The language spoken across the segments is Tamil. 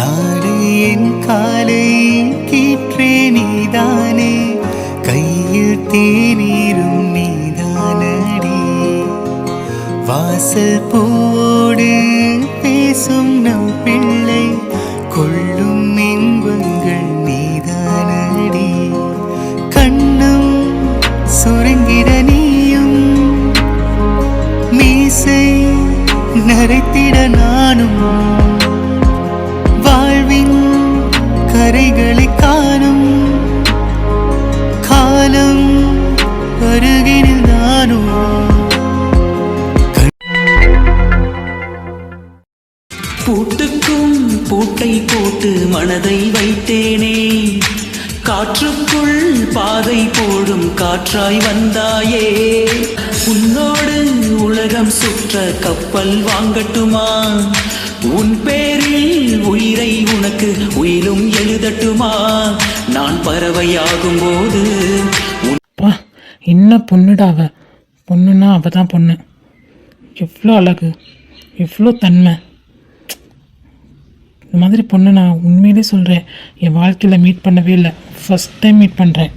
நாடு என் காலை கீற்றே நீதானே, கையில் தேநீரும் நீதானடி, வாசல் போடு பேசும் நம் பிள்ளை கொள்ளும் இன்பங்கள் நீதானடி, கண்ணும் சுருங்கிட நீயும் மீசை நரைத்திட நானும், வாழ்வின் கரைகளை காணும் காலம் அருகினில் நானும். பூட்டுக்கும் பூட்டை போட்டு மனதை வைத்தேனே, காற்றுக்குள் பாதை போடும் காற்றாய் வந்தாயே, உன்னோடு உலகம் சுற்ற கப்பல் வாங்கட்டுமா, உன் பேரில் உயிரை உனக்கு உயிரும் எழுதட்டுமா, நான் பறவையாகும் போது. என்ன பொண்ணுடாவ, பொண்ணுன்னா அவ தான் பொண்ணு. எவ்வளோ அழகு, எவ்வளோ தன்மை. இந்த மாதிரி பொண்ணு நான் உண்மையிலே சொல்கிறேன், என் வாழ்க்கையில் மீட் பண்ணவே இல்லை, ஃபஸ்ட் டைம் மீட் பண்ணுறேன்.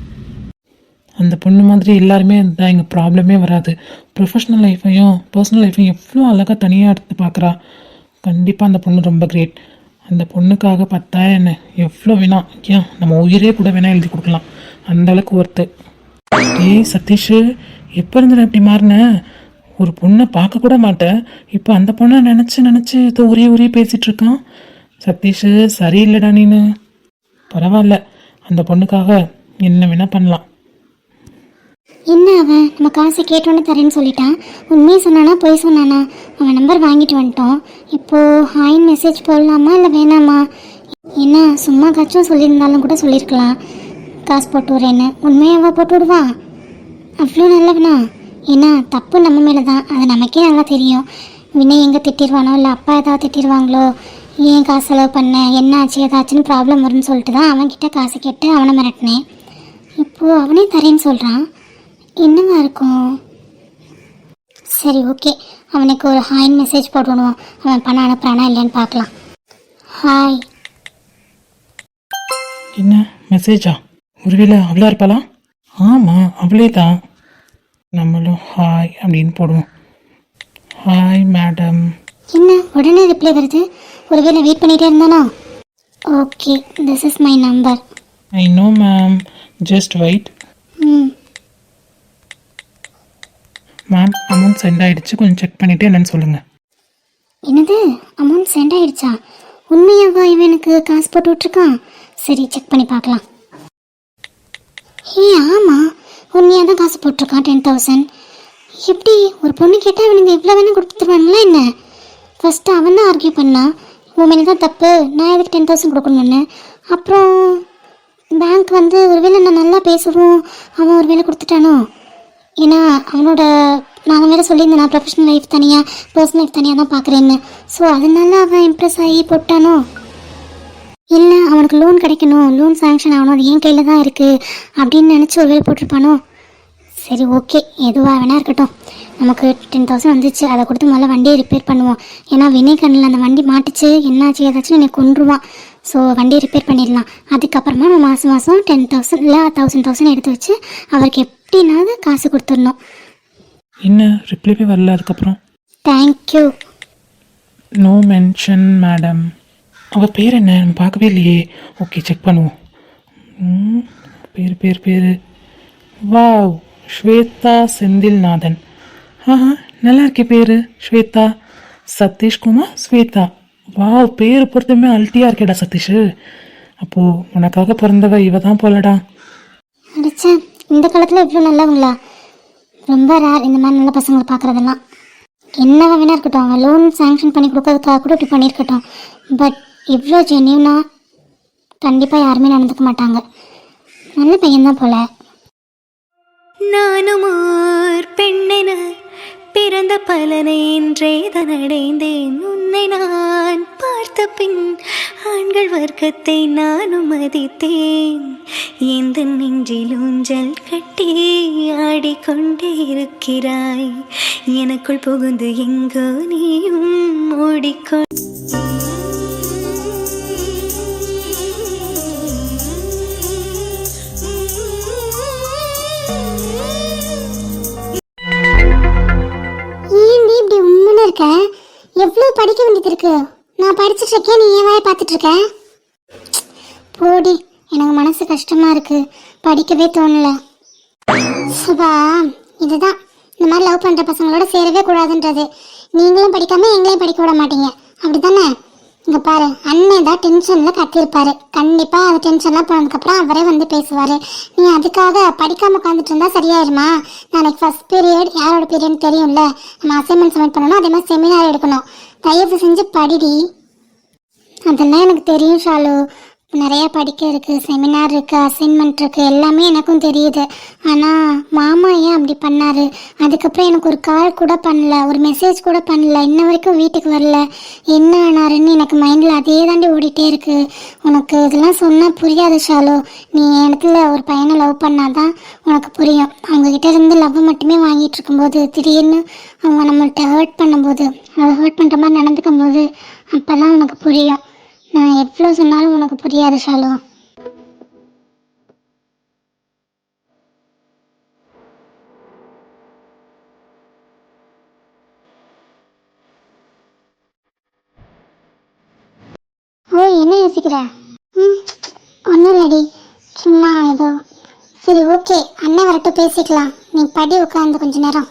அந்த பொண்ணு மாதிரி எல்லாருமே இருந்தால் எங்கள் ப்ராப்ளமே வராது. ப்ரொஃபஷ்னல் லைஃப்பையும் பர்சனல் லைஃப்பையும் எவ்வளோ அழகாக தனியாக எடுத்து பார்க்குறா. கண்டிப்பாக அந்த பொண்ணு ரொம்ப கிரேட். அந்த பொண்ணுக்காக 10,000 என்ன எவ்வளோ வேணாம், ஏன் நம்ம உயிரே கூட வேணால் எழுதி கொடுக்கலாம், அந்தளவுக்கு ஒருத்து. ஏய் சதீஷு, எப்போ இருந்துட இப்படி மாறின? ஒரு பொண்ணை பார்க்க கூட மாட்டேன், இப்போ அந்த பொண்ணை நினச்சி இதை உரிய பேசிகிட்ருக்கான். சதீஷு சரியில்லைடா நீனு. பரவாயில்ல, அந்த பொண்ணுக்காக என்ன வேணால் பண்ணலாம். என்ன அவன் நம்ம காசை கேட்டோன்னு தரேன்னு சொல்லிட்டான். உண்மையை சொன்னானா பொய் சொன்னானா? அவன் நம்பர் வாங்கிட்டு வந்துட்டோம். இப்போது ஹாயின் மெசேஜ் போடலாமா இல்லை வேணாமா? என்ன சும்மா காச்சும் சொல்லியிருந்தாலும் கூட சொல்லியிருக்கலாம் காசு போட்டு விட்றேன்னு. உண்மையை அவள் போட்டு விடுவான்? அவ்வளோ நல்லவனா? ஏன்னா தப்பு நம்ம மேலே தான், அது நமக்கே நல்லா தெரியும். வினய் எங்கே திட்டிடுவானோ இல்லை அப்பா ஏதாவது திட்டிடுவாங்களோ, ஏன் காசு செலவு பண்ண, என்ன ஆச்சு ஏதாச்சுன்னு ப்ராப்ளம் வரும்னு சொல்லிட்டு தான் அவன்கிட்ட காசு கேட்டு அவனை மிரட்டினேன். இப்போது அவனே தரேன்னு சொல்கிறான். என்னவா இருக்கும்? சரி ஓகே, அவனுக்கு ஒரு ஹாயின் மெசேஜ் போடணும். அவன் பணம் அனுப்புறானா இல்லைன்னு பார்க்கலாம். ஹாய். என்ன மெசேஜா? ஒருவேளை அவளா இருப்பாளா? ஆமாம் அவளே தான். நம்மளும் ஹாய் அப்படின்னு போடுவோம். Hi madam. என்ன உடனே ரிப்ளை வருது? ஒருவேளை வெயிட் பண்ணிகிட்டே இருந்தானோ? Okay, this is my number. I know ma'am, just wait. Ma'am amount sent ஆகிடுச்சு, கொஞ்சம் செக் பண்ணிவிட்டு என்னன்னு சொல்லுங்கள். என்னது அமௌண்ட் சென்ட் ஆகிடுச்சா? உண்மையாவா இவனுக்கு காசு போட்டு விட்ருக்கான்? சரி செக் பண்ணி பார்க்கலாம். ஆமாம் உண்மையாக தான் காசு போட்டிருக்கான். 10,000. எப்படி ஒரு பொண்ணு கேட்டால் இவனுக்கு எவ்வளோ வேணால் கொடுத்துருவாங்களா என்ன? ஃபஸ்ட்டு அவன் தான் ஆர்கியூ பண்ணான், உன் மேலே தான் தப்பு, நான் எதுக்கு 10,000 கொடுக்கணுன்னு. அப்புறம் பேங்க் வந்து ஒருவேளை நான் நல்லா பேசுவோம், அவன் ஒரு வேலை கொடுத்துட்டானோ? ஏன்னா அவனோட நான் வேறு சொல்லியிருந்தேன், நான் ப்ரொஃபஷனல் லைஃப் தனியாக பர்சனல் லைஃப் தனியாக தான் பார்க்குறேன்னு. ஸோ அதனால அவன் இம்ப்ரெஸ் ஆகி போட்டானோ? இல்லை அவனுக்கு லோன் கிடைக்கணும், லோன் சாங்ஷன் ஆகணும், அது என் கையில் தான் இருக்குது அப்படின்னு நினச்சி ஒரு வேலை போட்டிருப்பானோ? சரி ஓகே, எதுவாக வேணா இருக்கட்டும். நமக்கு 10,000 வந்துச்சு, அதை கொடுத்து முதல்ல வண்டியை ரிப்பேர் பண்ணுவோம். ஏன்னா வினய் கண்ணில் அந்த வண்டி மாட்டிச்சு, என்னாச்சு ஏதாச்சும் எனக்கு கொன்றுவான். ஸோ வண்டியை ரிப்பேர் பண்ணிடலாம். அதுக்கப்புறமா நம்ம மாதம் 10,000 இல்லை 1,000 எடுத்து வச்சு அவருக்கு எப்படின்னாவது காசு கொடுத்துடணும். என்ன ரிப்ளைவே வரல அதுக்கப்புறம்? தேங்க்யூ. No mention madam. அவள் பேர் என்ன நம்ம பார்க்கவே இல்லையே. ஓகே செக் பண்ணுவோம். பேர் வாவ், ஸ்வேதா செந்தில்நாதன். நல்லா இருக்கே பேர், ஸ்வேதா. சதீஷ்குமார் ஸ்வேதா. வாவ், பேர் பொறுத்துமே அல்ட்டியாக இருக்கேடா சதீஷ். அப்போது உனக்காக பிறந்தவ இவ தான் போலடா. அடிச்சா இந்த காலத்தில் இவ்வளோ நல்லவங்களா? ரொம்ப ரேர் இந்த மாதிரி நல்ல பசங்களை பார்க்குறதெல்லாம். என்னவா வேணா இருக்கட்டும், அவன் லோன் சாங்ஷன் பண்ணி கொடுக்கறதுக்காக கூட இப்படி பண்ணியிருக்கட்டும். பட் இவ்வளோ ஜென்யூனாக கண்டிப்பாக யாருமே நடந்துக்க மாட்டாங்க. நல்ல பையன்தான் போல. நானும் ஓர் பெண்ணென பிறந்த பலனை இன்றேதான் அடைந்தேன். உன்னை நான் பார்த்த பின் ஆண்கள் வர்க்கத்தை நானும் மதித்தேன். எந்த நெஞ்சில் ஊஞ்சல் கட்டி ஆடிக்கொண்டே இருக்கிறாய். எனக்குள் புகுந்து எங்கோ நீயும் ஓடிக்கொண்டு இருக்க? எவ்வளோ படிக்க வேண்டியது இருக்கு. நான் படிச்சுட்டு இருக்கேன், நீ ஏன் வாயை பார்த்துட்டு இருக்க? போடி, எனக்கு மனசு கஷ்டமா இருக்கு, படிக்கவே தோணல. சுபா, இதுதான் இந்த மாதிரி லவ் பண்ற பசங்களோட சேரவே கூடாதுன்றது. நீங்களும் படிக்காம எங்களையும் படிக்க விட மாட்டீங்க, அப்படித்தானே? இங்க பாரு, அண்ணன் தான் டென்ஷன்ல கத்திருப்பாரு. கண்டிப்பா அது டென்ஷன்லாம் போனதுக்கப்புறம் அவரே வந்து பேசுவாரு. நீ அதுக்காக படிக்காம உட்காந்துட்டு இருந்தா சரியாயிருமா? நாளைக்கு ஃபர்ஸ்ட் பீரியட் யாரோட பீரியட் தெரியும்ல, நம்ம அசைன்மெண்ட் சப்மிட் பண்ணணும், அதே மாதிரி செமினார் எடுக்கணும். தயவு செஞ்சு படிடி. அதெல்லாம் எனக்கு தெரியும் ஷாலு, நிறைய படிக்க இருக்குது, செமினார் இருக்குது, அசைன்மெண்ட் இருக்குது, எல்லாமே எனக்கும் தெரியுது. ஆனால் மாமா ஏன் அப்படி பண்ணார்? அதுக்கப்புறம் எனக்கு ஒரு கால் கூட பண்ணல, ஒரு மெசேஜ் கூட பண்ணல, இன்ன வரைக்கும் வீட்டுக்கு வரல. என்ன ஆனாருன்னு எனக்கு மைண்டில் அதே தாண்டி ஓடிட்டே இருக்குது. உனக்கு இதெல்லாம் சொன்னால் புரியாது ஷாலு. நீ இடத்துல ஒரு பையனை லவ் பண்ணாதான் உனக்கு புரியும். அவங்கக்கிட்ட இருந்து லவ் மட்டுமே வாங்கிட்டு இருக்கும்போது திடீர்னு அவங்க நம்மள்கிட்ட ஹர்ட் பண்ணும்போது, ஹர்ட் பண்ணுற மாதிரி நடந்துக்கும் போது அப்போ தான் உனக்கு புரியும். நான் எவ்வளோ சொன்னாலும் உனக்கு புரியாது ஷாலு. ஓ, என்ன யோசிக்கிற? ஒன்றும் இல்லடி, சும்மா ஏதோ. சரி ஓகே, அண்ணன் வரட்டும் பேசிக்கலாம். நீ படி, உட்காந்து கொஞ்ச நேரம்.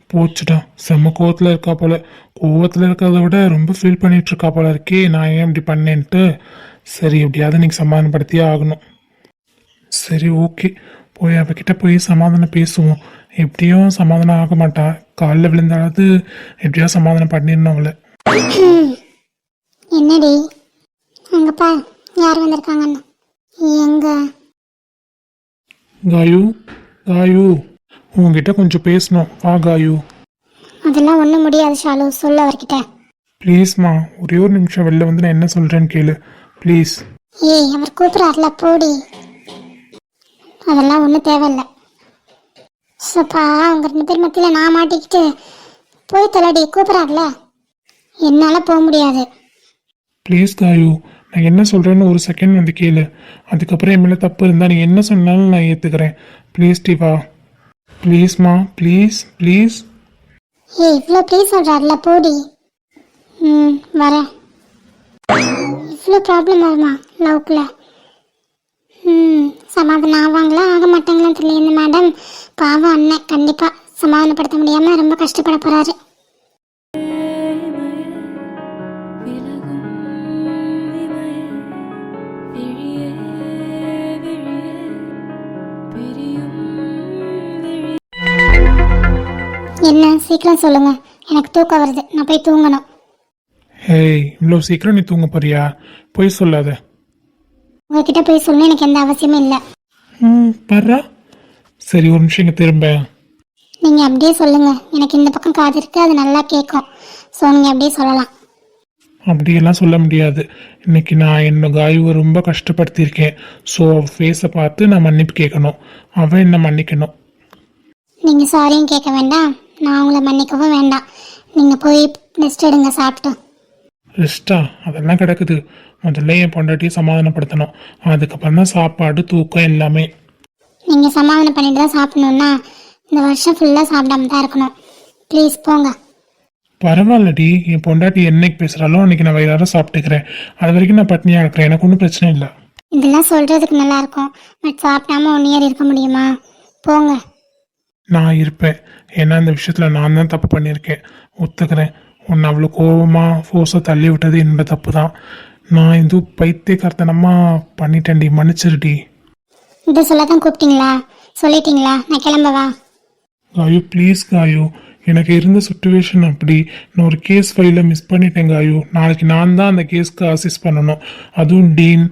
போச்சுடா, செம்ம கோவத்தில் இருக்கா போல. கோவத்தில் இருக்கிறத விட ரொம்ப ஃபீல் பண்ணிட்டு இருக்கா போல இருக்கே, நான் ஏன் இப்படி பண்ணேன்ட்டு. சரி, எப்படியாவது இன்னைக்கு சமாதானப்படுத்தியே ஆகணும். சரி ஓகே, போய் அவகிட்ட போய் சமாதானம் பேசுவோம். எப்படியும் சமாதானம் ஆக மாட்டா, காலில் விழுந்தாவது எப்படியாவது சமாதானம் பண்ணிடணும் அவளை. என்னடி அங்கப்பா, யார் வந்திருக்காங்கன்னு? எங்க காயு, காயு, உங்ககிட்ட கொஞ்சம் பேசணும். வா காயு. அதெல்லாம் ஒன்றும் முடியாது ஷாலு, சொல்ல அவர்கிட்ட. ப்ளீஸ்மா, ஒரே ஒரு நிமிஷம் வெளில வந்து நான் என்ன சொல்கிறேன்னு கேளு ப்ளீஸ். ஏய், அவர் கூப்பிட்றாருல, போடி. அதெல்லாம் ஒன்றும் தேவையில்லை. சப்பா, அவங்க 2 பேர் மத்தியில் நான் மாட்டிக்கிட்டு போய் தொலைடி, கூப்பிட்றாருல. என்னால் போக முடியாது. ப்ளீஸ் காயு, நான் என்ன சொல்கிறேன்னு ஒரு செகண்ட் வந்து கேளு. அதுக்கப்புறம் என் மேலே தப்பு இருந்தால் நீ என்ன சொன்னாலும் நான் ஏற்றுக்கிறேன். ப்ளீஸ் டிவா, ப்ளீஸ்மா, ப்ளீஸ் ப்ளீஸ். ஏய், இவ்வளோ ப்ளீஸ் சொல்கிறாருல, போடி. வரேன். இவ்வளோ ப்ராப்ளம் ஆகுமா லவ்க்குள்ள? சமாதானம் ஆவாங்களா ஆக மாட்டாங்களான்னு தெரியல. இந்த மேடம் பாவம், அண்ணன் கண்டிப்பாக சமாதானப்படுத்த முடியாமல் ரொம்ப கஷ்டப்பட போகிறாரு. என்ன, சீக்கிரம் சொல்லுங்க, எனக்கு தூக்கம் வருது, நான் போய் தூங்கணும். ஹேய், இவ்வளோ சீக்கிரம் நீ தூங்க போறியா? போய் சொல்லாத. உங்ககிட்ட போய் சொல்லணும் எனக்கு எந்த அவசியமும் இல்லை. பர்றா. சரி, ஒரு நிமிஷம் இங்கே திரும்ப. நீங்கள் அப்படியே சொல்லுங்க, எனக்கு இந்த பக்கம் காது இருக்கு, அது நல்லா கேட்கும். ஸோ நீங்கள் அப்படியே சொல்லலாம். அப்படியெல்லாம் சொல்ல முடியாது. இன்னைக்கு நான் என்னோட காயுவை ரொம்ப கஷ்டப்படுத்தியிருக்கேன். ஸோ அவள் ஃபேஸை பார்த்து நான் மன்னிப்பு கேட்கணும், அவன் என்ன மன்னிக்கணும். நீங்கள் சாரியும் கேட்க வேண்டாம், நான் உங்களை மன்னிக்கவும் வேண்டாம். நீங்கள் போய் ரெஸ்ட் எடுங்க, சாப்பிட்டு. ரெஸ்டா? அதெல்லாம் கிடக்குது. முதல்ல என் பொண்டாட்டியை சமாதானப்படுத்தணும், அதுக்கப்புறம் தான் சாப்பாடு தூக்கம் எல்லாமே. நீங்கள் சமாதானம் பண்ணிட்டு தான் சாப்பிடணுன்னா இந்த வருஷம் ஃபுல்லாக சாப்பிடாம தான் இருக்கணும். ப்ளீஸ் போங்க. பரவாயில்லடி, என் பொண்டாட்டி என்னைக்கு பேசுகிறாலும் அன்றைக்கி நான் வயிறார சாப்பிட்டுக்கிறேன். அது வரைக்கும் நான் பட்னியாக இருக்கிறேன், எனக்கு ஒன்றும் பிரச்சனை இல்லை. இதெல்லாம் சொல்கிறதுக்கு நல்லாயிருக்கும், பட் சாப்பிடாம 1 இயர் இருக்க முடியுமா? போங்க. நான் இருப்பேன், ஏன்னா இந்த விஷயத்தில் நான் தான் தப்பு பண்ணியிருக்கேன், ஒத்துக்கிறேன். உன்னை அவ்வளோ கோபமாக ஃபோர்ஸாக தள்ளி விட்டது என்னோட தப்பு தான். நான் இது பைத்தியக்காரத்தனமாக பண்ணிட்டேன்டி, மன்னிச்சிருடி. இது சொல்ல தான் கூப்பிட்டீங்களா? சொல்லிட்டீங்களா? நான் கிளம்பவா? காயு ப்ளீஸ் காயு, எனக்கு இருந்த சுச்சுவேஷன் அப்படி. நான் ஒரு கேஸ் ஃபைலை மிஸ் பண்ணிட்டேன் காயு. நாளைக்கு நான் தான் அந்த கேஸ்க்கு அசிஸ்ட் பண்ணணும். அதுவும் டீன்,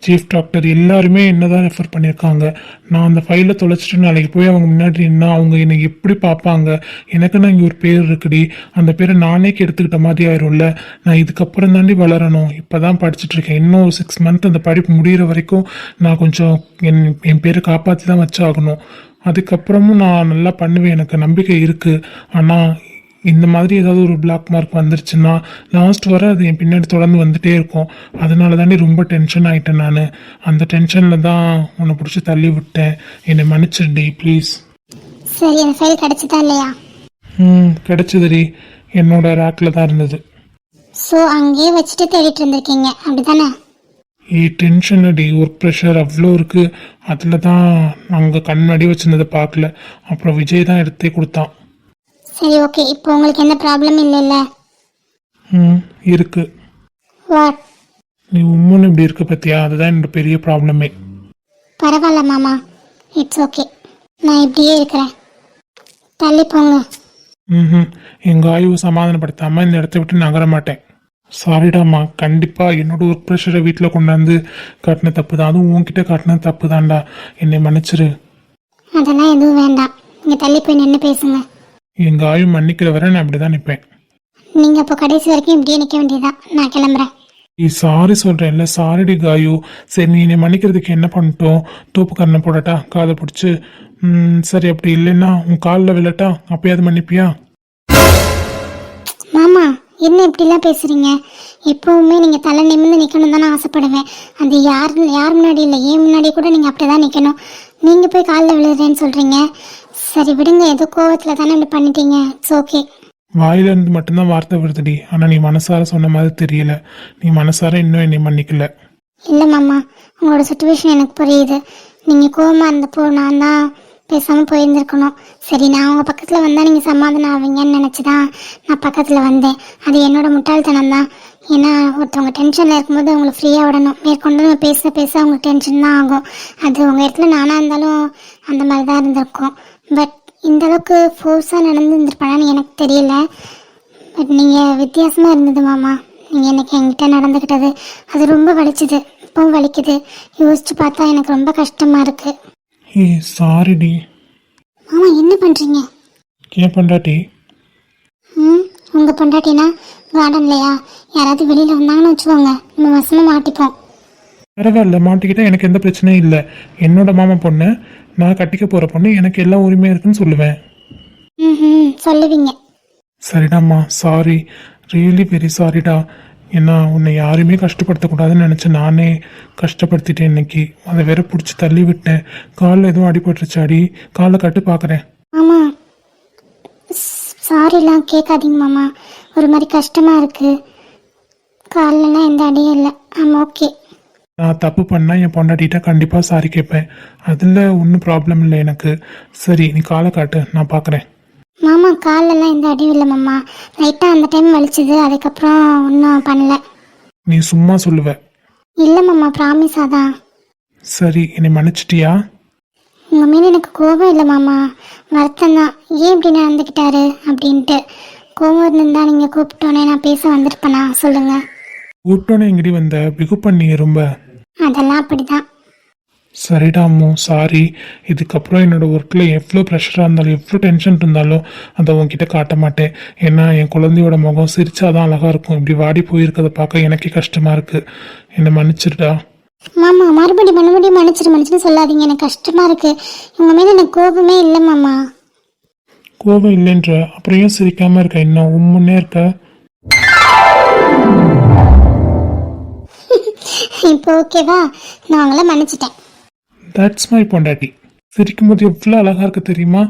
சீஃப் டாக்டர் எல்லாருமே என்ன தான் ரெஃபர் பண்ணியிருக்காங்க. நான் அந்த ஃபைலை தொலைச்சிட்டு நாளைக்கு போய் அவங்க முன்னாடி நின்னா அவங்க என்னை எப்படி பார்ப்பாங்க? எனக்குன்னு இங்கே ஒரு பேர் இருக்குடி, அந்த பேரை நானே கெடுத்துக்கிட்ட மாதிரி ஆயிரும்ல. நான் இதுக்கப்புறம் தாண்டி வளரணும். இப்போ தான் படிச்சுட்ருக்கேன், இன்னும் ஒரு 6 மந்த் அந்த படிப்பு முடிகிற வரைக்கும் நான் கொஞ்சம் என் பேரை காப்பாற்றி தான் வச்சாகணும். அதுக்கப்புறமும் நான் நல்லா பண்ணுவேன், எனக்கு நம்பிக்கை இருக்குது. ஆனால் இந்த மாதிரி ஏதாவது ஒரு பிளாக் மார்க் வந்துருச்சுன்னா லாஸ்ட் வர அது என் பின்னாடி தொடர்ந்து வந்துட்டே இருக்கும். அதனால தாண்டி ரொம்ப டென்ஷன் ஆகிட்டேன் நான். அந்த டென்ஷனில் தான் உன்னை பிடிச்சி தள்ளி விட்டேன், என்னை மன்னிச்சிருடி ப்ளீஸ். சரி, அந்த ஃபைல் கிடச்சிதா இல்லையா? கிடைச்சதுடி. என்னோட ரேக்கில் தான் இருந்தது. ஸோ அங்கேயே வச்சுட்டு தேடிட்டு இருந்திருக்கீங்க அப்படி தானே? டென்ஷன் அடி, ஒர்க் ப்ரெஷர் அவ்வளோ இருக்குது. அதில் தான் அங்கே கண்ணாடி வச்சுருந்ததை பார்க்கல. அப்புறம் விஜய் தான் எடுத்தே கொடுத்தான். சரி ஓகே, இப்போ உங்களுக்கு எந்த ப்ராப்ளம் இல்லைல்ல? இருக்கு. வாட்? நீ உம்முன்னு இப்படி இருக்க பத்தியா, அதுதான் என்னோட பெரிய ப்ராப்ளமே. பரவாயில்ல மாமா, இட்ஸ் ஓகே. நான் இப்படியே இருக்கிறேன், தள்ளி போங்க. எங்கள் ஆய்வு சமாதானப்படுத்தாமல் இந்த இடத்த விட்டு நகர மாட்டேன். சாரிடாம்மா, கண்டிப்பாக என்னோட ஒர்க் ப்ரெஷரை வீட்டில் கொண்டாந்து காட்டின தப்பு தான். அதுவும் உன்கிட்ட காட்டின தப்பு தான்டா. என்னை மன்னிச்சிரு. அதெல்லாம் எதுவும் வேண்டாம், நீங்கள் தள்ளி போய் நின்று பேசுங்க. எங்கள் ஆய்வு மன்னிக்கிற வரை நான் அப்படி தான் நிற்பேன். நீங்கள் இப்போ கடைசி வரைக்கும் இப்படியே நிற்க வேண்டியதான். நான் கிளம்புறேன். நீ சாரி சொல்கிறேன்ல, சாரிடி காயு. சரி, நீ என்னை மன்னிக்கிறதுக்கு என்ன பண்ணிட்டோம்? தோப்பு கண்ணை போடட்டா காதை பிடிச்சி? சரி, அப்படி இல்லைன்னா உன் காலில் விழட்டா? அப்பயாவது மன்னிப்பியா? மாமா என்ன இப்படிலாம் பேசுகிறீங்க? எப்போவுமே நீங்கள் தலை நிமிர்ந்து நிற்கணும் தானே ஆசைப்படுவேன். அது யார் முன்னாடி இல்லை, ஏன் முன்னாடி கூட நீங்கள் அப்படி தான் நிற்கணும். நீங்கள் போய் காலில் விழுறேன்னு சொல்கிறீங்க. சரி விடுங்க, ஏதோ கோவத்தில் தானே இப்படி பண்ணிட்டீங்க. It's okay. வாயிலிருந்து மட்டும்தான் வார்த்தை வருதுடி. ஆனால் நீ மனசார சொன்ன மாதிரி தெரியல. நீ மனசார இன்னும் என்னை மன்னிக்கல. இல்லை மாமா, உங்களோட சுச்சுவேஷன் எனக்கு புரியுது. நீங்கள் கோவமாக இருந்தப்போ நான் தான் பேசாமல் போயிருந்துருக்கணும். சரி, நான் அவங்க பக்கத்தில் வந்தால் நீங்கள் சமாதானம் ஆவீங்கன்னு நினச்சி தான் நான் பக்கத்தில் வந்தேன். அது என்னோட முட்டாள்தனம் தான். ஏன்னா ஒருத்தவங்க டென்ஷனில் இருக்கும்போது அவங்களை ஃப்ரீயாக விடணும். மேற்கொண்டு நம்ம பேச பேச அவங்களுக்கு டென்ஷன் தான் ஆகும். அது உங்கள் இடத்துல நானாக இருந்தாலும் அந்த மாதிரி தான் இருந்திருக்கும். பட் இந்த அளவுக்கு ஃபோர்ஸாக நடந்துருந்துருப்பானு எனக்கு தெரியல. பட் நீங்கள் வித்தியாசமாக இருந்தது மாமா. நீங்கள் எனக்கு என்கிட்ட நடந்துக்கிட்டது அது ரொம்ப வலிச்சுது, இப்போவும் வலிக்குது. யோசிச்சு பார்த்தா எனக்கு ரொம்ப கஷ்டமாக இருக்குது. சாரிடி. மாமா என்ன பண்ணுறீங்க? ஏன் பொண்டாட்டி? உங்கள் பொண்டாட்டினா கார்டன்லையா? யாராவது வெளியில் வந்தாங்கன்னு வச்சுக்கோங்க, நம்ம வசமாக மாட்டிப்போம். பரவாயில்ல, மாட்டிக்கிட்டா எனக்கு எந்த பிரச்சனையும் இல்லை. என்னோட மாமா பொண்ணு, நான் கட்டிக்க போகிற பொண்ணு, எனக்கு எல்லா உரிமையும் இருக்குன்னு சொல்லுவேன். சொல்லுவீங்க. சரிடாம்மா, சாரி, ரியலி வெரி சாரிடா. ஏன்னா உன்னை யாருமே கஷ்டப்படுத்தக்கூடாதுன்னு நினச்சேன். நானே கஷ்டப்படுத்திட்டேன் இன்னைக்கு. அதை வேற பிடிச்சி தள்ளி விட்டேன். காலில் எதுவும் அடிபட்டுருச்சு. அடி காலில் கட்டு பார்க்குறேன். மாமா சாரிலாம் கேட்காதீங்க மாமா, ஒரு மாதிரி கஷ்டமாக இருக்குது. காலெலாம் எந்த அடியும் இல்லை. ஓகே. நான் தப்பு பண்ணால் என் பொண்டாட்டிகிட்ட கண்டிப்பாக சாரி கேட்பேன். அதில் ஒன்றும் ப்ராப்ளம் இல்லை எனக்கு. சரி, நீ காலை காட்டு, நான் பார்க்குறேன். மாமா காலெல்லாம் எந்த அடியும் இல்லை மாமா. லைட்டாக அந்த டைம் வலிச்சுது, அதுக்கப்புறம் ஒன்றும் பண்ணல. நீ சும்மா சொல்லுவ. இல்லை மாமா, ப்ராமிஸாக தான். சரி, என்னை மன்னிச்சிட்டியா? உங்கள் மேலே எனக்கு கோபம் இல்லை மாமா, வருத்தம் தான். ஏன் இப்படி நடந்துக்கிட்டாரு அப்படின்ட்டு. கோபம் இருந்திருந்தா நீங்கள் கூப்பிட்டோன்னே நான் பேச வந்திருப்பேனா சொல்லுங்கள். கூப்பிட்டோன்னே எங்கடி வந்த? பிகு பண்ணி ரொம்ப. அதெல்லாம் அப்படி தான். சரிடாமோ, சாரி. இதுக்கப்புறம் என்னோட ஒர்க்கில் எவ்வளோ ப்ரெஷராக இருந்தாலும் எவ்வளோ டென்ஷன் இருந்தாலும் அதை உன்கிட்ட காட்ட மாட்டேன். ஏன்னா என் குழந்தையோட முகம் சிரிச்சாதான் அழகாக இருக்கும். இப்படி வாடி போயிருக்கதை பார்க்க எனக்கே கஷ்டமாக இருக்குது. என்னை மன்னிச்சிருடா. மாமா மறுபடியும் மன்னிச்சுன்னு சொல்லாதீங்க, எனக்கு கஷ்டமாக இருக்குது. உங்கள் மேலே எனக்கு கோபமே இல்லை மாமா. கோபம் இல்லைன்ற அப்புறம் ஏன் சிரிக்காமல் இருக்க? இன்னும் உம்முன்னே இருக்க. இப்போ ஓகேவா? நான் உங்களை மன்னிச்சிட்டேன். தட்ஸ் மை பொண்டாட்டி. சிரிக்கும் போது எவ்வளோ அழகாக இருக்கு தெரியுமா?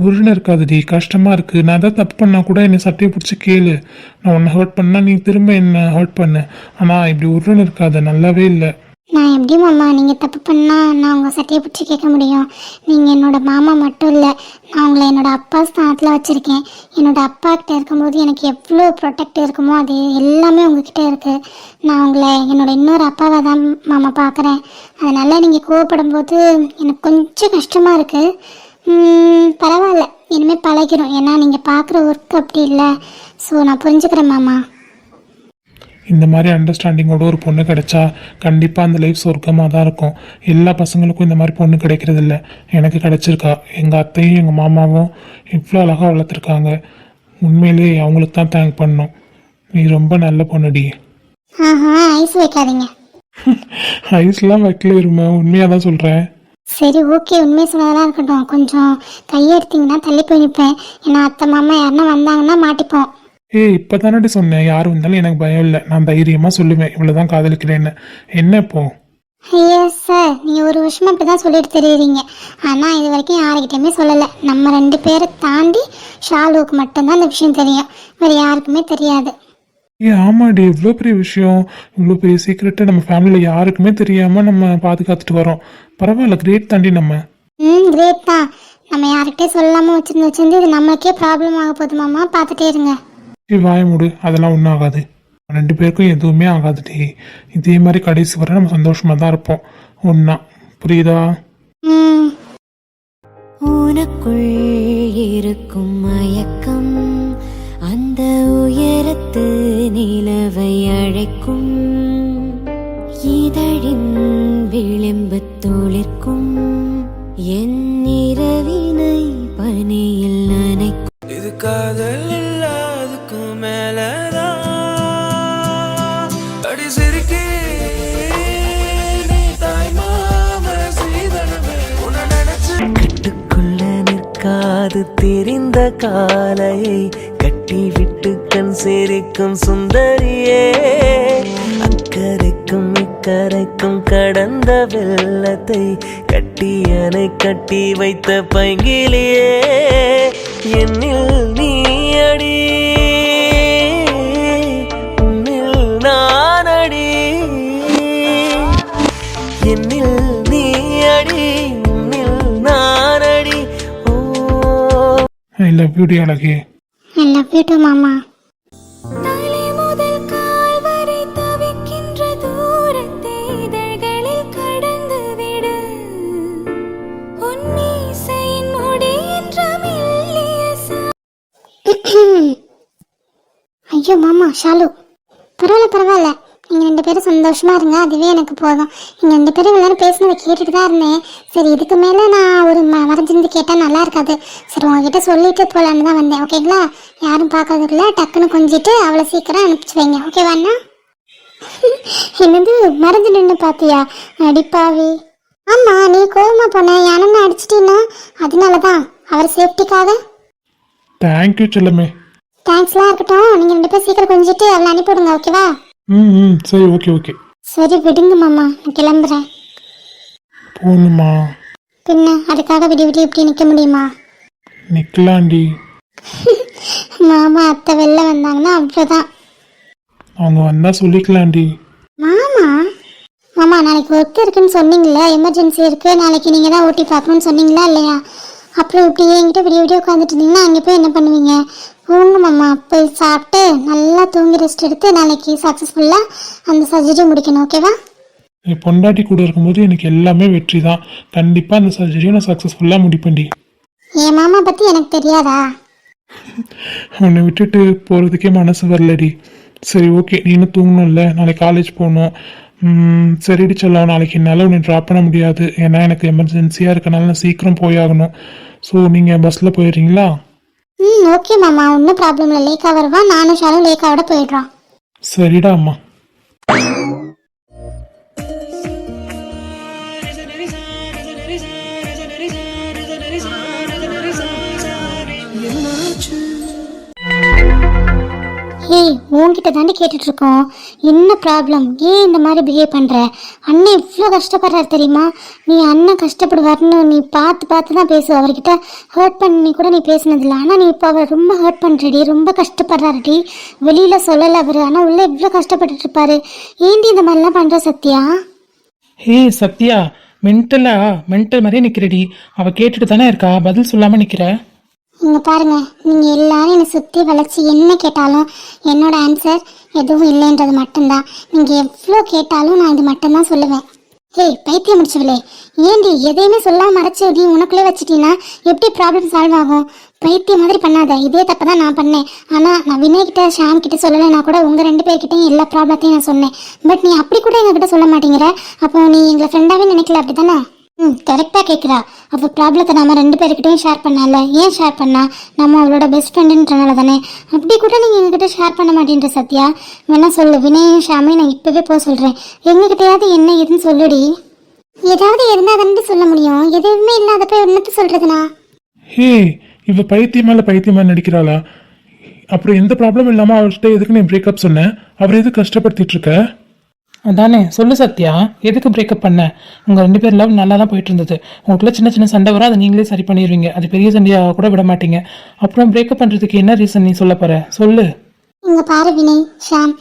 உருன்னு இருக்காதுடி, கஷ்டமாக இருக்குது. நான் ஏதாவது தப்பு பண்ணால் கூட என்னை சட்டையை பிடிச்சி கேளு. நான் உன்னை ஹர்ட் பண்ணால் நீ திரும்ப என்னை ஹர்ட் பண்ணு. ஆனால் இப்படி உருன்னு இருக்காது, நல்லாவே இல்லை. நான் எப்படி மாமா, நீங்கள் தப்பு பண்ணால் நான் உங்கள் சட்டையை பிடிச்சி கேட்க முடியும்? நீங்கள் என்னோட மாமா மட்டும் இல்லை, நான் உங்களை என்னோட அப்பா ஸ்தானத்தில் வச்சுருக்கேன். என்னோட அப்பா கிட்ட இருக்கும்போது எனக்கு எவ்வளோ ப்ரொடெக்ட் இருக்குமோ அது எல்லாமே உங்ககிட்ட இருக்குது. நான் உங்களை என்னோட இன்னொரு அப்பாவை தான் மாமா பார்க்குறேன். அதனால் நீங்கள் கோவப்படும் போது எனக்கு கொஞ்சம் கஷ்டமாக இருக்குது. பரவாயில்ல, இனிமேல் பழகிறோம். ஏன்னா நீங்கள் பார்க்குற ஒர்க் அப்படி இல்லை. ஸோ நான் புரிஞ்சுக்கிறேன் மாமா. இந்த மாதிரி அண்டர்ஸ்டாண்டிங்கோட ஒரு பொண்ணு கிடைச்சா கண்டிப்பாக அந்த லைஃப் சொர்க்கமாக தான் இருக்கும். எல்லா பசங்களுக்கும் இந்த மாதிரி பொண்ணு கிடைக்கிறதில்ல. எனக்கு கிடைச்சிருக்கா. எங்கள் அத்தையும் எங்கள் மாமாவும் இவ்வளோ அழகாக வளர்த்துருக்காங்க. உண்மையிலேயே அவங்களுக்கு தான் தேங்க் பண்ணணும். நீ ரொம்ப நல்ல பொண்ணுடி. ஐஸ் வைக்காதீங்க. ஐஸ்லாம் வைக்கல இருமா, உண்மையாக தான் சொல்கிறேன். சரி ஓகே, உண்மையை சொன்னதெல்லாம் இருக்கட்டும். கொஞ்சம் கையை எடுத்தீங்கன்னா தள்ளி போய் நிற்பேன். ஏன்னா அத்தை மாமா யாருன்னா வந்தாங்கன்னா மாட்டிப்போம். இப்போ தானடி சொன்னேன், யார் வந்தாலும் எனக்கு பயம் இல்லை, நான் தைரியமாக சொல்லுவேன் இவ்வளோதான் காதலிக்கிறேன்னு. என்ன இப்போ? ஐயோ சார், நீங்கள் ஒரு வருஷமா அப்படி தான் சொல்லிட்டு தெரியுறீங்க. ஆனால் இது வரைக்கும் யாருக்கிட்டையுமே சொல்லலை. நம்ம 2 பேரை தாண்டி ஷாலுவுக்கு மட்டும்தான் இந்த விஷயம் தெரியும், வேறு யாருக்குமே தெரியாது. ஆமாடி, இவ்வளோ பெரிய விஷயம், இவ்வளோ பெரிய சீக்கிரட்டை நம்ம ஃபேமிலியில் யாருக்குமே தெரியாமல் நம்ம பாதுகாத்துட்டு வரோம். பரவாயில்ல, கிரேட் தாண்டி நம்ம. கிரேட் தான். நம்ம யார்கிட்டயும் சொல்லாமல் வச்சிருந்து இது நம்மளுக்கே ப்ராப்ளம் ஆக போகுது மாமா, பார்த்துட்டே இருங்க. வாய மூடு, அதெல்லாம் ஒன்றும் ஆகாது. 2 பேருக்கும் எதுவுமே ஆகாதுடி. இதே மாதிரி கடைசி வரை நம்ம சந்தோஷமாக தான் இருப்போம் ஒன்றா, புரியுதா? உனக்குள் இருக்கும் மயக்கம் அந்த உயரத்து நிலவை அழைக்கும், இதழின் விளிம்பு துளிர்க்கும் என் இரவினை பனியில் நனைக்கும். இது காதல் இல்ல, அதுக்கு மேலதான் அடி சிரிக்கி நீ தாய்மாம சீதனமே உன்னை நினைச்சு கட்டுக்குள்ள நிற்காது தெரிந்த காலையை கட்டி விட்டு கண் சேரிக்கும் சுந்தரியே, அக்கறைக்கும் இக்கரைக்கும் கடந்த வெள்ளத்தை கட்டியனை கட்டி வைத்த பைங்கிலியே, என்னில் நீ அடி உன்னில் நான் அடி, என்னில் நீ அடி உன்னில் நான் அடி. ஓ ஐ லவ் யூ டி அழகே. ஐ லவ் யூ டு மாமா. தலை முதல் கால் வரை தவிக்கின்ற தூரத்தை இதழ்களில் கடந்து விடு, உன் மீசையின் முடி என்ற மெல்லிய ஐயோ மாமா, ஷாலு, பரவாயில்ல, நீங்கள் 2 பேரும் சந்தோஷமாக இருங்க, அதுவே எனக்கு போதும். நீங்கள் 2 பேரும் எல்லாரும் பேசினதை கேட்டுட்டு தான் இருந்தேன். சரி, இதுக்கு மேலே நான் ஒரு மறைஞ்சிருந்து கேட்டால் நல்லா இருக்காது. சரி, உங்ககிட்ட சொல்லிட்டு போகலான்னு தான் வந்தேன். ஓகேங்களா? யாரும் பார்க்கறதுக்குள்ள டக்குன்னு கொஞ்சிட்டு அவ்வளோ சீக்கிரம் அனுப்பிச்சு வைங்க. ஓகேவாண்ணா? என்னது மறைஞ்சு நின்று பார்த்தியா? அடிப்பாவி. ஆமாம், நீ கோவமாக போன என் அண்ணனை அடிச்சிட்டீன்னா அதனால தான், அவர் சேஃப்டிக்காக. தேங்க்யூ செல்லமே. தேங்க்ஸ்லாம் இருக்கட்டும், நீங்கள் 2 பேரும் சீக்கிரம் கொஞ்சிட்டு அவளை அனுப்பிவிடுங்க. ஓகேவா? சரி, ஓகே ஓகே. சரி விடுங்க மாமா, நான் கிளம்புறேன். போகணுமா? பின்ன அதுக்காக விடிய விடிய இப்படி நிற்க முடியுமா? நிற்கலாண்டி. மாமா அத்தை வெளில வந்தாங்கன்னா அவ்வளோதான். அவங்க வந்தால் சொல்லிக்கலாண்டி. மாமா மாமா நாளைக்கு ஒர்க் இருக்குன்னு சொன்னீங்களே, எமர்ஜென்சி இருக்குது, நாளைக்கு நீங்கள் தான் ஓட்டி பார்க்கணுன்னு சொன்னீங்களா இல்லையா? அப்புறம் இப்படி என்கிட்ட விடிய விடிய உட்காந்துட்டு இருந்தீங்கன்னா அங்கே போய் என்ன பண்ணுவீங்க? போங்க மாமா, போய் சாப்பிட்டு நல்லா தூங்கி ரெஸ்ட் எடுத்து நாளைக்கு சக்ஸஸ்ஃபுல்லாக அந்த சர்ஜரி முடிக்கணும். ஓகேவா? என் பொண்டாட்டி கூட இருக்கும்போது எனக்கு எல்லாமே வெற்றி தான். கண்டிப்பாக அந்த சர்ஜரியை நான் சக்ஸஸ்ஃபுல்லாக முடிப்பேன்டி. என் மாமா பற்றி எனக்கு தெரியாதா? உன்னை விட்டுட்டு போகிறதுக்கே மனசு வரலடி. சரி ஓகே, நீ இன்னும் தூங்கணும்ல, நாளைக்கு காலேஜ் போகணும். சரிடி செல்லம், நாளைக்கு என்னால் உன்னை ட்ராப் பண்ண முடியாது, ஏன்னா எனக்கு எமர்ஜென்சியாக இருக்கனால நான் சீக்கிரம் போயாகணும். ஸோ நீங்கள் பஸ்ஸில் போயிடுறீங்களா? ஓகே மாமா, ஒன்றும் ப்ராப்ளம் இல்லை. லேக்காக வருவா, நானும் ஷாலும் லேக்காவோட போயிடுறோம். சரிடா அம்மா. ஏய், உன்கிட்ட தாண்டி கேட்டுட்டு இருக்கோம், என்ன ப்ராப்ளம், ஏன் இந்த மாதிரி பிஹேவ் பண்ணுற? அண்ணன் இவ்வளோ கஷ்டப்படுறாரு தெரியுமா? நீ அண்ணன் கஷ்டப்படுவார்னு நீ பார்த்து தான் பேசுவ. அவர்கிட்ட ஹர்ட் பண்ணி கூட நீ பேசினதில்ல, ஆனால் நீ இப்போ அவர் ரொம்ப ஹர்ட் பண்ணுறடி, ரொம்ப கஷ்டப்படுறாருடி. வெளியில் சொல்லலை அவர், ஆனால் உள்ளே இவ்வளோ கஷ்டப்பட்டுட்டு இருப்பாரு. ஏண்டி இந்த மாதிரிலாம் பண்ணுற சத்யா? ஹே சத்யா, மென்டல் மாதிரியே நிற்கிறடி. அவள் கேட்டுட்டு தானே இருக்கா, பதில் சொல்லாமல் நிற்கிற. இங்கே பாருங்க, நீங்கள் எல்லாரும் என்னை சுற்றி வளைச்சி என்ன கேட்டாலும் என்னோட ஆன்சர் எதுவும் இல்லைன்றது மட்டும்தான். நீங்கள் எவ்வளோ கேட்டாலும் நான் இது மட்டும்தான் சொல்லுவேன். ஏய் பைத்தியம் முடிச்சவளே, ஏண்டி எதையுமே சொல்லாமல் மறைச்சி நீ உனக்குள்ளே வச்சிட்டீங்கன்னா எப்படி ப்ராப்ளம் சால்வ் ஆகும்? பைத்தியம் மாதிரி பண்ணாத. இதே தப்பு தான் நான் பண்ணேன். ஆனால் நான் வினய் கிட்ட ஷாம் கிட்ட சொல்லலைன்னா கூட உங்கள் 2 பேர்கிட்டையும் எல்லா ப்ராப்ளத்தையும் நான் சொன்னேன். பட் நீ அப்படி கூட எங்ககிட்ட சொல்ல மாட்டேங்கிற. அப்போ நீ எங்களை ஃப்ரெண்டாகவே நினைக்கல, அப்படி தானே? கரெக்டாக கேட்குறா. அவள் ப்ராப்ளத்தை நம்ம 2 பேர்கிட்டையும் ஷேர் பண்ணல. ஏன் ஷேர் பண்ணா? நம்ம அவளோட பெஸ்ட் ஃப்ரெண்டுன்றனால தானே. அப்படி கூட நீங்கள் எங்ககிட்ட ஷேர் பண்ண மாட்டேன்ற சத்யா. வேணா சொல்லு, வினயும் ஷாமையும் நான் இப்போவே போக சொல்கிறேன். எங்ககிட்டயாவது என்ன ஏதுன்னு சொல்லுடி. ஏதாவது இருந்தால் தானே சொல்ல முடியும், எதுவுமே இல்லாதப்ப என்னத்து சொல்கிறதுனா? ஹே, இவ பைத்தியமா நடிக்கிறாளா? அப்புறம் எந்த ப்ராப்ளம் இல்லாமல் அவர்கிட்ட எதுக்கு நீ பிரேக்கப் சொன்னேன்? அவர் எது கஷ்டப்படுத்திட்டு இருக்க? அதானே சொல்லு சத்யா, எதுக்கு பிரேக்கப் பண்ண? உங்கள் 2 பேர் லவ் நல்லா தான் போயிட்டு இருந்தது. உங்களுக்குள்ள சின்ன சின்ன சண்டை வரும், அதை நீங்களே சரி பண்ணிடுவீங்க. அது பெரிய சண்டையாக கூட விட மாட்டீங்க. அப்புறம் பிரேக்கப் பண்ணுறதுக்கு என்ன ரீசன் நீ சொல்ல போற சொல்லு. இங்க பாரு வினய், ஷாம்,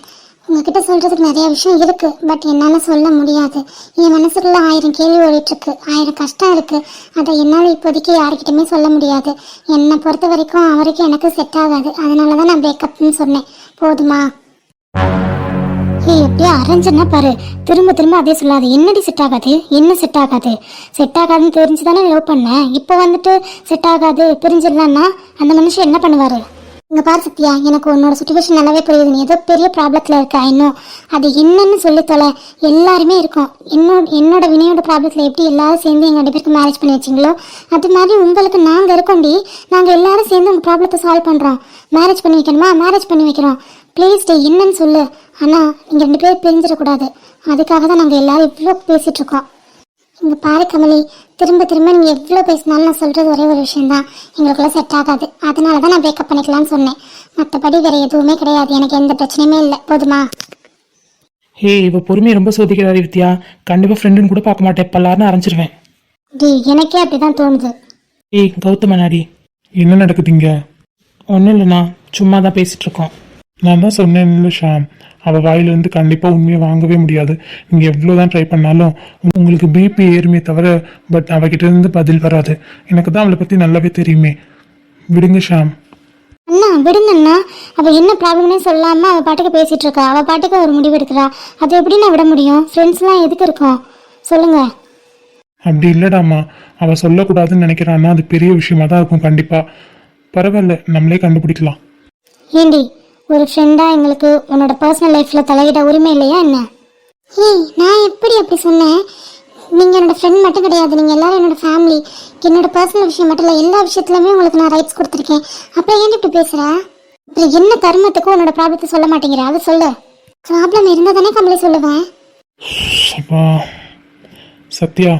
உங்ககிட்ட சொல்றதுக்கு நிறைய விஷயம் இருக்கு. பட் என்னால சொல்ல முடியாது. என் மனசுக்குள்ள 1000 கேள்வி ஓடிட்டு இருக்கு, 1000 கஷ்டம் இருக்கு. அதை என்னால இப்போதைக்கு யாருக்கிட்டயுமே சொல்ல முடியாது. என்னை பொறுத்த வரைக்கும் அவருக்கு எனக்கு செட் ஆகாது. அதனாலதான் நான் பிரேக்கப்னு சொன்னேன். போதுமா? எப்படியா அரேஞ்சுன்னா பாரு, திரும்ப திரும்ப அதே சொல்லாது. என்னடி செட் ஆகாது? என்ன செட் ஆகாது? செட் ஆகாதுன்னு தெரிஞ்சுதானே லவ் பண்ணேன். இப்போ வந்துட்டு செட் ஆகாது பிரிஞ்சிடலான்னா அந்த மனுஷன் என்ன பண்ணுவாரு? இங்க பாரு சத்யா, எனக்கு உன்னோட சுச்சுவேஷன் நல்லாவே புரியுது. நீ ஏதோ பெரிய ப்ராப்ளத்தில் இருக்க. இன்னும் அது என்னன்னு சொல்லி தொலை. எல்லாருமே இருக்கோம். என்னோட வினையோட ப்ராப்ளத்தில் எப்படி எல்லாரும் சேர்ந்து எங்கள் 2 பேருக்கு மேரேஜ் பண்ணி வச்சிங்களோ அது மாதிரி உங்களுக்கு நாங்கள் இருக்கோண்டி. நாங்கள் எல்லாரும் சேர்ந்து உங்கள் ப்ராப்ளத்தை சால்வ் பண்ணுறோம். மேரேஜ் பண்ணி வைக்கணுமா? மேரேஜ் பண்ணி வைக்கிறோம். ப்ளீஸ் டே, என்னன்னு சொல்லு. ஆனால் நீங்கள் 2 பேரும் பிரிஞ்சிடக்கூடாது. அதுக்காக தான் நாங்கள் எல்லாரும் இவ்வளோ பேசிகிட்டு இருக்கோம். இங்கே பாரு கமலி, திரும்ப திரும்ப நீங்கள் எவ்வளோ பேசினாலும் நான் சொல்கிறது ஒரே ஒரு விஷயந்தான், எங்களுக்குள்ள செட் ஆகாது. அதனால தான் நான் பிரேக்கப் பண்ணிக்கலாம்னு சொன்னேன். மற்றபடி வேறு எதுவுமே கிடையாது. எனக்கு எந்த பிரச்சனையுமே இல்லை. போதுமா? ஹே, இவ பொறுமையை ரொம்ப சோதிக்கிறாரு வித்யா. கண்டிப்பாக ஃப்ரெண்டுன்னு கூட பார்க்க மாட்டேன், பல்லாருன்னு அரைஞ்சிருவேன். டி, எனக்கே அப்படி தான் தோணுது. ஏய் கௌதமனாடி, என்ன நடக்குதுங்க? ஒன்றும் இல்லைண்ணா, சும்மா தான் பேசிகிட்டு இருக்கோம். நான் தான் சொன்னேன் இல்லை ஷாம், அவள் வாயிலிருந்து கண்டிப்பாக உண்மையை வாங்கவே முடியாது. நீங்கள் எவ்வளோ தான் ட்ரை பண்ணாலும் உங்களுக்கு பிபி ஏறுமே தவிர பட் அவகிட்ட இருந்து பதில் வராது. எனக்கு தான் அவளை பற்றி நல்லாவே தெரியுமே. விடுங்க ஷாம். அண்ணா விடுங்கண்ணா. அவள் என்ன ப்ராப்ளம்னே சொல்லாமல் அவள் பாட்டுக்கு பேசிகிட்டு இருக்கா. அவள் பாட்டுக்கு ஒரு முடிவு எடுக்கிறா. அதை எப்படி நான் விட முடியும்? ஃப்ரெண்ட்ஸ்லாம் எதுக்கு இருக்கோம் சொல்லுங்கள். அப்படி இல்லைடாம்மா, அவள் சொல்லக்கூடாதுன்னு நினைக்கிறான்னா அது பெரிய விஷயமா தான் இருக்கும். கண்டிப்பாக பரவாயில்ல, நம்மளே கண்டுபிடிக்கலாம். ஏண்டி, ஒரு ஃப்ரெண்டாக எங்களுக்கு உன்னோட பர்சனல் லைஃப்பில் தலையிட உரிமை இல்லையா என்ன? ஏய், நான் எப்படி அப்படி சொன்னேன்? நீங்கள் என்னோட ஃப்ரெண்ட் மட்டும் கிடையாது, நீங்கள் எல்லாரும் என்னோட ஃபேமிலி. என்னோட பர்சனல் விஷயம் மட்டும் இல்லை, எல்லா விஷயத்துலையுமே உங்களுக்கு நான் ரைட்ஸ் கொடுத்துருக்கேன். அப்புறம் ஏன் இப்படி பேசுகிற? அப்புறம் என்ன கர்மத்துக்கும் உன்னோட ப்ராப்ளத்தை சொல்ல மாட்டேங்கிற? அதை சொல்லு. ப்ராப்ளம் இருந்தால் தானே கமலி சொல்லுவேன். அப்பா சத்யா,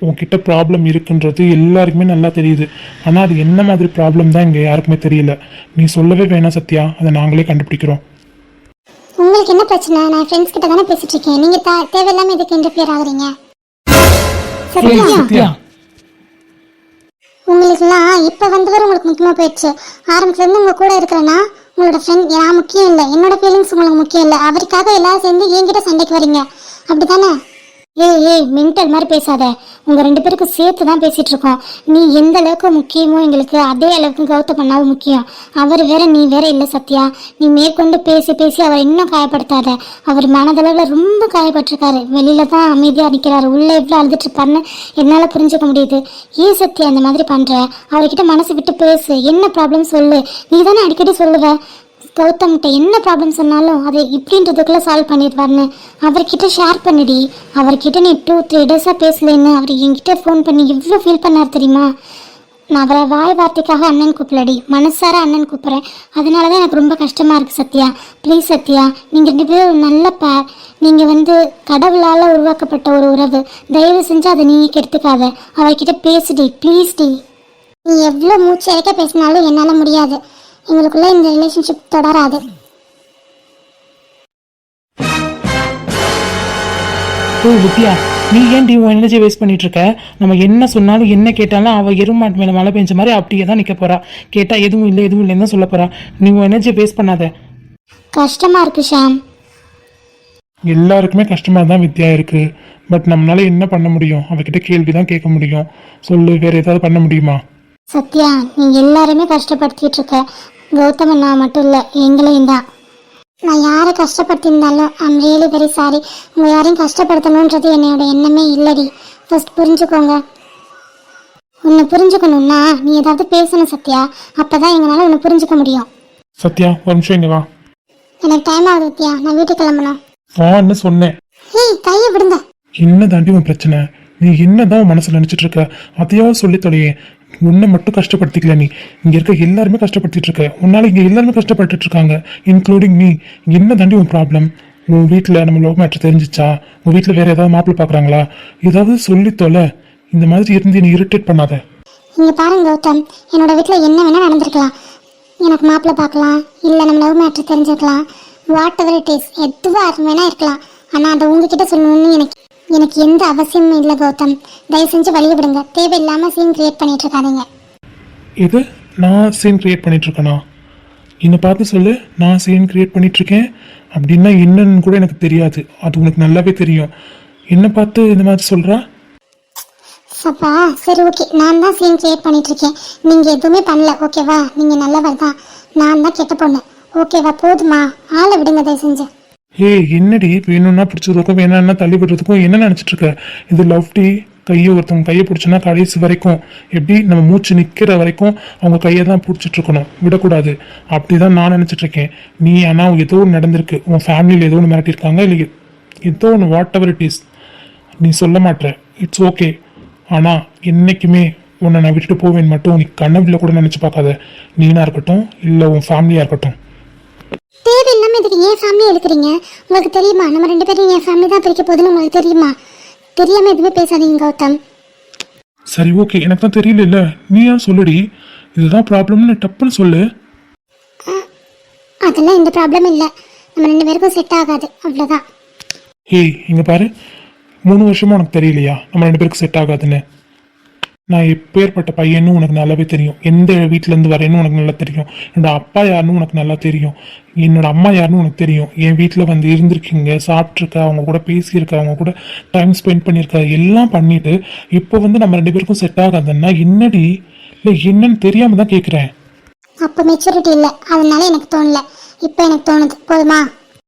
உன்கிட்ட ப்ராப்ளம் இருக்குன்றது எல்லாருக்குமே நல்லா தெரியுது. ஆனால் அது என்ன மாதிரி ப்ராப்ளம் தான் இங்கே யாருக்குமே தெரியல. நீ சொல்லவே வேணாம் சத்யா, அதை நாங்களே கண்டுபிடிக்கிறோம். உங்களுக்கு என்ன பிரச்சனை? நான் ஃப்ரெண்ட்ஸ் கிட்ட தானே பேசிட்டு இருக்கேன். நீங்கள் தேவையில்லாமல் இதுக்கு இன்டர்ஃபியர் ஆகுறீங்க. சத்யா, சத்யா, உங்களுக்குலாம் இப்போ வந்தவர் உங்களுக்கு முக்கியமாக போயிடுச்சு. ஆரம்பத்துலேருந்து உங்கள் கூட இருக்கிறேன்னா உங்களோட ஃப்ரெண்ட் நான் முக்கியம் இல்லை. என்னோட ஃபீலிங்ஸ் உங்களுக்கு முக்கியம் இல்லை. அவருக்காக எல்லாரும் சேர்ந்து என்கிட்ட சண்டைக்கு வரீங்க, அப்படி தானே? ஏய் மென்டல் மாதிரி பேசாத. உங்கள் 2 பேருக்கு சேர்த்து தான் பேசிகிட்டு இருக்கோம். நீ எந்த அளவுக்கு முக்கியமோ எங்களுக்கு அதே அளவுக்கு கௌதம் அண்ணாவும் முக்கியம். அவர் வேற நீ வேற இல்லை சத்யா. நீ மேற்கொண்டு பேசி பேசி அவரை இன்னும் காயப்படுத்தாத. அவர் மனதளவில் ரொம்ப காயப்பட்டிருக்காரு. வெளியில தான் அமைதியாக நிற்கிறாரு, உள்ளே எவ்வளோ அழுதுட்டு இருப்பாருன்னு என்னால் புரிஞ்சுக்க முடியுது. ஏன் சத்யா இந்த மாதிரி பண்ணுற? அவர்கிட்ட மனசு விட்டு பேசு. என்ன ப்ராப்ளம் சொல்லு. நீ தானே அடிக்கடி சொல்லுவ கௌதம்கிட்ட என்ன ப்ராப்ளம் சொன்னாலும் அதை இப்படின்றதுக்குள்ளே சால்வ் பண்ணிடுவார்னு. அவர்கிட்ட ஷேர் பண்ணிடி. அவர்கிட்ட நீ 2-3 டேஸாக பேசலன்னு அவர் என்கிட்ட ஃபோன் பண்ணி எவ்வளோ ஃபீல் பண்ணார் தெரியுமா? நான் அவரை வாய் வார்த்தைக்காக அண்ணன் கூப்பிடலடி, மனசார அண்ணன் கூப்பிட்றேன். அதனால தான் எனக்கு ரொம்ப கஷ்டமாக இருக்குது சத்யா. ப்ளீஸ் சத்யா, நீங்கள் 2 பேரும் நல்ல பேர். நீங்கள் கடவுளால் உருவாக்கப்பட்ட ஒரு உறவு. தயவு செஞ்சு அதை நீங்கள் கெடுத்துக்காத. அவர்கிட்ட பேசுடி ப்ளீஸ் டி. நீ எவ்வளோ மூச்சு இறக்க பேசினாலும் என்னால் முடியாது. எங்களுக்குள்ள இந்த ரிலேஷன்ஷிப் தொடராது. ஓ வித்யா, நீ ஏன்டி உன் எனர்ஜி வேஸ்ட் பண்ணிட்டு இருக்க? நம்ம என்ன சொன்னாலும் என்ன கேட்டாலும் அவள் எருமாட்டு மேலே மழை பெஞ்ச மாதிரி அப்படியே தான் நிற்க போறா. கேட்டால் எதுவும் இல்லை எதுவும் இல்லைன்னு தான் சொல்ல போறா. நீ உன் எனர்ஜி வேஸ்ட் பண்ணாத. கஷ்டமா இருக்கு ஷாம். எல்லாருக்குமே கஷ்டமாக தான் வித்யா இருக்கு. பட் நம்மளால என்ன பண்ண முடியும்? அவகிட்ட கேள்வி தான் கேட்க முடியும். சொல்லு, வேற ஏதாவது பண்ண முடியுமா? சத்யா, நீங்க எல்லாருமே கஷ்டப்படுத்திட்டு இருக்க. கௌதம் அண்ணா மட்டும் இல்லை, எங்களையும் தான். நான் யாரை கஷ்டப்படுத்தியிருந்தாலும் ஐம் ரியலி வெரி சாரி. உங்கள் யாரையும் கஷ்டப்படுத்தணுன்றது என்னோட எண்ணமே இல்லடி. ஃபர்ஸ்ட் புரிஞ்சுக்கோங்க. உன்னை புரிஞ்சுக்கணும்னா நீ ஏதாவது பேசணும் சத்யா. அப்போ தான் எங்களால் உன்னை புரிஞ்சுக்க முடியும். சத்யா, ஒரு நிமிஷம் இங்க வா. எனக்கு டைம் ஆகுது வித்யா, நான் வீட்டுக்கு கிளம்பணும். வான்னு சொன்னேன். ஏய், கையை விடுங்க. என்ன தாண்டி உன் பிரச்சனை? நீ என்னதான் உன் மனசுல நினைச்சிட்டு இருக்க? அதையாவது சொல்லி தொலையே. உன்னை மட்டும் கஷ்டப்படுத்திக்கல, நீ இங்க இருக்க எல்லாருமே கஷ்டப்படுத்திட்டு இருக்க. உன்னால இங்க எல்லாருமே கஷ்டப்பட்டுட்டு இருக்காங்க, இன்க்ளூடிங் மீ. என்ன தாண்டி உன் ப்ராப்ளம்? உன் வீட்டில் நம்ம லவ் மேட்ரு தெரிஞ்சிச்சா? உன் வீட்டில் வேற ஏதாவது மாப்பிள்ளை பார்க்குறாங்களா? ஏதாவது சொல்லி தொலை. இந்த மாதிரி இருந்து நீ இரிட்டேட் பண்ணாத. இங்கே பாருங்க கௌதம், என்னோட வீட்டில் என்ன வேணால் நடந்திருக்கலாம். எனக்கு மாப்பிள்ளை பார்க்கலாம், இல்லை நம்ம லவ் மேட்ரு தெரிஞ்சிருக்கலாம், வாட் எவர் இட் இஸ், எதுவாக வேணா இருக்கலாம். ஆனால் அதை உங்ககிட்ட சொல்லணும்னு எனக்கு எந்த அவசியமும் இல்லை கௌதம். தயவு செஞ்சு வழிய விடுங்க. தேவையில்லாமல் சீன் கிரியேட் பண்ணிட்டு இருக்காதீங்க. எது நான் சீன் கிரியேட் பண்ணிட்டு இருக்கேனா? என்னை பார்த்து சொல்லு, நான் சீன் கிரியேட் பண்ணிட்டு இருக்கேன் அப்படின்னா என்னன்னு கூட எனக்கு தெரியாது. அது உனக்கு நல்லாவே தெரியும். என்னை பார்த்து இந்த மாதிரி சொல்றா? அப்பா சரி ஓகே, நான் தான் சீன் கிரியேட் பண்ணிட்டு இருக்கேன். நீங்கள் எதுவுமே பண்ணல ஓகேவா? நீங்கள் நல்லவர் தான், நான் தான் கெட்ட பொண்ணு ஓகேவா? போதுமா, ஆளை விடுங்க தயவு செஞ்சு. ஏய் என்னடி, வேணும்னா பிடிச்சதுக்கும் வேணான்னா தள்ளி விடுறதுக்கும் என்ன நினச்சிட்டு இருக்க? இது லவ் டீ. கையை ஒருத்தவங்க கையை பிடிச்சோன்னா கடைசி வரைக்கும் எப்படி நம்ம மூச்சு நிற்கிற வரைக்கும் அவங்க கையை தான் பிடிச்சிட்டு இருக்கணும், விடக்கூடாது. அப்படிதான் நான் நினச்சிட்டு இருக்கேன். நீ ஆனால் ஏதோ ஒன்று நடந்திருக்கு, உன் ஃபேமிலியில் ஏதோ ஒன்று மிரட்டியிருக்காங்க, இல்லை ஏதோ ஒன்று வாட் எவர் இட் இஸ், நீ சொல்ல மாட்டேற. It's okay. ஆனால் என்றைக்குமே உன்னை நான் விட்டுட்டு போவேன் மட்டும் நீ கனவுல கூட நினச்சி பார்க்காத. நீனா இருக்கட்டும் இல்லை உன் ஃபேமிலியாக இருக்கட்டும். தேவையில்லாம இதுக்கு ஏன் ஃபேமிலி எடுக்கிறீங்க? உங்களுக்கு தெரியுமா நம்ம 2 பேரும் என் ஃபேமிலி தான் பிரிக்க போகுதுன்னு உங்களுக்கு தெரியுமா? தெரியாம எதுவுமே பேசாதீங்க கௌதம். சரி ஓகே, எனக்கு தான் தெரியல இல்லை, நீ ஏன் சொல்லுடி, இதுதான் ப்ராப்ளம்னு டப்புன்னு சொல்லு. அதெல்லாம் எந்த ப்ராப்ளம் இல்லை, நம்ம 2 பேருக்கும் செட் ஆகாது அவ்வளோதான். ஏய் இங்கே பாரு, 3 வருஷமா உனக்கு தெரியலையா நம்ம 2 பேருக்கு செட் ஆகாதுன்னு? நான் எப்பேற்பட்ட பையன்னு உனக்கு நல்லாவே தெரியும். எந்த வீட்டிலேருந்து வரேன்னு உனக்கு நல்லா தெரியும். என்னோட அப்பா யாருன்னு உனக்கு நல்லா தெரியும். என்னோட அம்மா யாருன்னு உனக்கு தெரியும். என் வீட்டில் வந்து இருந்திருக்கீங்க, சாப்பிட்ருக்க, அவங்க கூட பேசியிருக்க, அவங்க கூட டைம் ஸ்பெண்ட் பண்ணியிருக்க, எல்லாம் பண்ணிட்டு இப்போ வந்து நம்ம 2 பேருக்கும் செட் ஆகாதுன்னா என்னடி? இல்லை என்னன்னு தெரியாம தான் கேட்குறேன். அப்போ மெச்சூரிட்டி இல்லை, அதனால எனக்கு தோணல. இப்போ எனக்கு தோணுது, போதுமா?